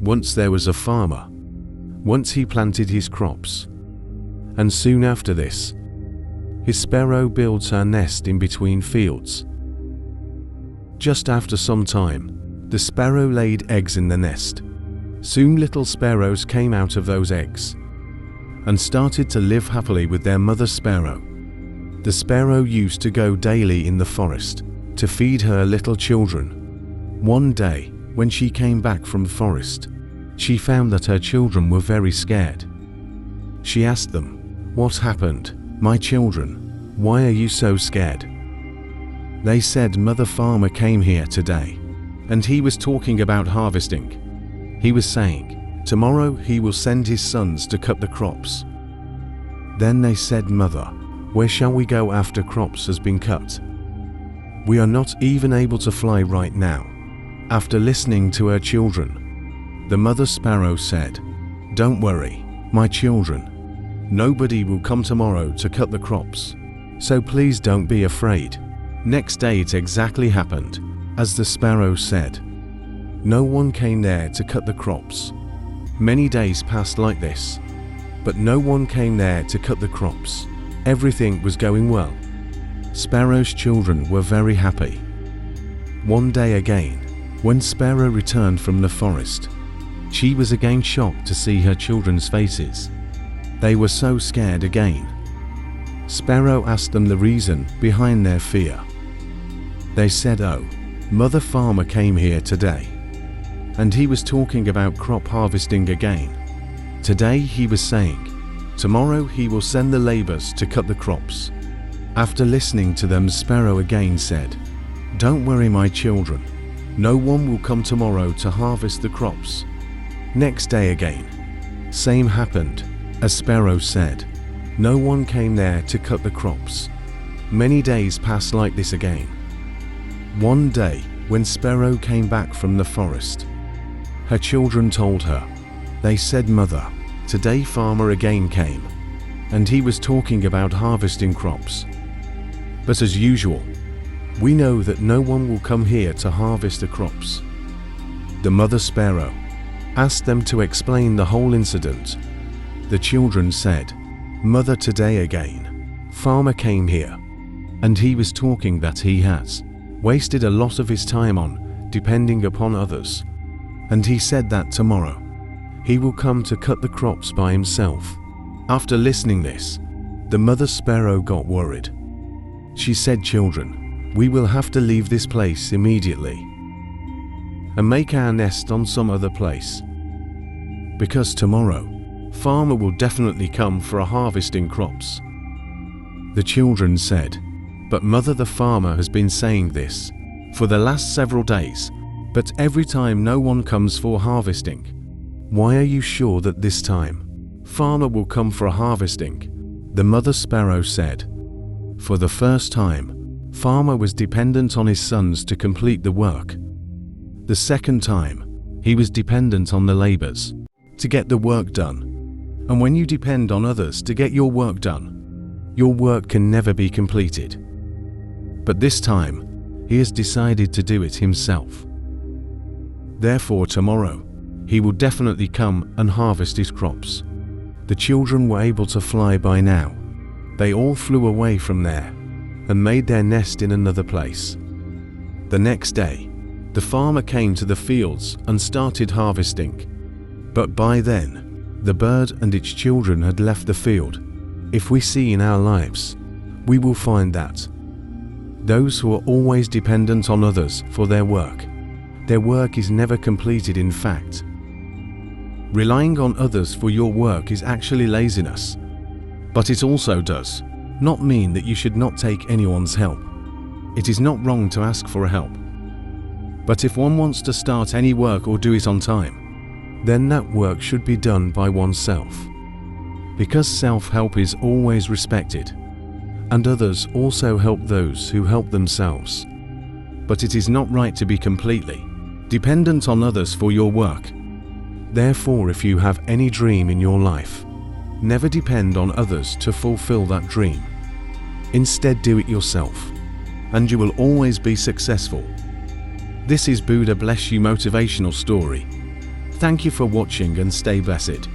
Once there was a farmer. Once he planted his crops. And soon after this, his sparrow builds her nest in between fields. Just after some time, the sparrow laid eggs in the nest. Soon little sparrows came out of those eggs and started to live happily with their mother sparrow. The sparrow used to go daily in the forest to feed her little children. One day, when she came back from the forest, she found that her children were very scared. She asked them, "What happened, my children? Why are you so scared?" They said, "Mother Farmer came here today, and he was talking about harvesting. He was saying, tomorrow he will send his sons to cut the crops." Then they said, "Mother, where shall we go after crops has been cut? We are not even able to fly right now." After listening to her children, the mother sparrow said, "Don't worry, my children. Nobody will come tomorrow to cut the crops, so please don't be afraid." Next day it exactly happened as the sparrow said. No one came there to cut the crops. Many days passed like this, but no one came there to cut the crops. Everything was going well. Sparrow's children were very happy. One day again, when Sparrow returned from the forest, she was again shocked to see her children's faces. They were so scared again. Sparrow asked them the reason behind their fear. They said, "Oh, Mother Farmer came here today, and he was talking about crop harvesting again. Today he was saying, tomorrow he will send the laborers to cut the crops." After listening to them, Sparrow again said, "Don't worry, my children. No one will come tomorrow to harvest the crops." Next day again, same happened, as Sparrow said. No one came there to cut the crops. Many days passed like this again. One day, when Sparrow came back from the forest, her children told her. They said, "Mother, today Farmer again came, and he was talking about harvesting crops. But as usual, we know that no one will come here to harvest the crops." The mother sparrow asked them to explain the whole incident. The children said, "Mother, today again, Farmer came here, and he was talking that he has wasted a lot of his time on depending upon others, and he said that tomorrow he will come to cut the crops by himself." After listening this, the mother sparrow got worried. She said, "Children, we will have to leave this place immediately and make our nest on some other place, because tomorrow Farmer will definitely come for a harvesting crops." The children said, "But Mother, the farmer has been saying this for the last several days, but every time no one comes for harvesting. Why are you sure that this time Farmer will come for a harvesting?" The mother sparrow said, "For the first time, Farmer was dependent on his sons to complete the work. The second time, he was dependent on the laborers to get the work done. And when you depend on others to get your work done, your work can never be completed. But this time, he has decided to do it himself. Therefore tomorrow, he will definitely come and harvest his crops." The children were able to fly by now. They all flew away from there and made their nest in another place. The next day, the farmer came to the fields and started harvesting. But by then, the bird and its children had left the field. If we see in our lives, we will find that those who are always dependent on others for their work is never completed. In fact, relying on others for your work is actually laziness. But it also does not mean that you should not take anyone's help. It is not wrong to ask for help. But if one wants to start any work or do it on time, then that work should be done by oneself. Because self-help is always respected, and others also help those who help themselves. But it is not right to be completely dependent on others for your work. Therefore, if you have any dream in your life, never depend on others to fulfill that dream. Instead, do it yourself, and you will always be successful. This is Buddha Bless You motivational story. Thank you for watching and stay blessed.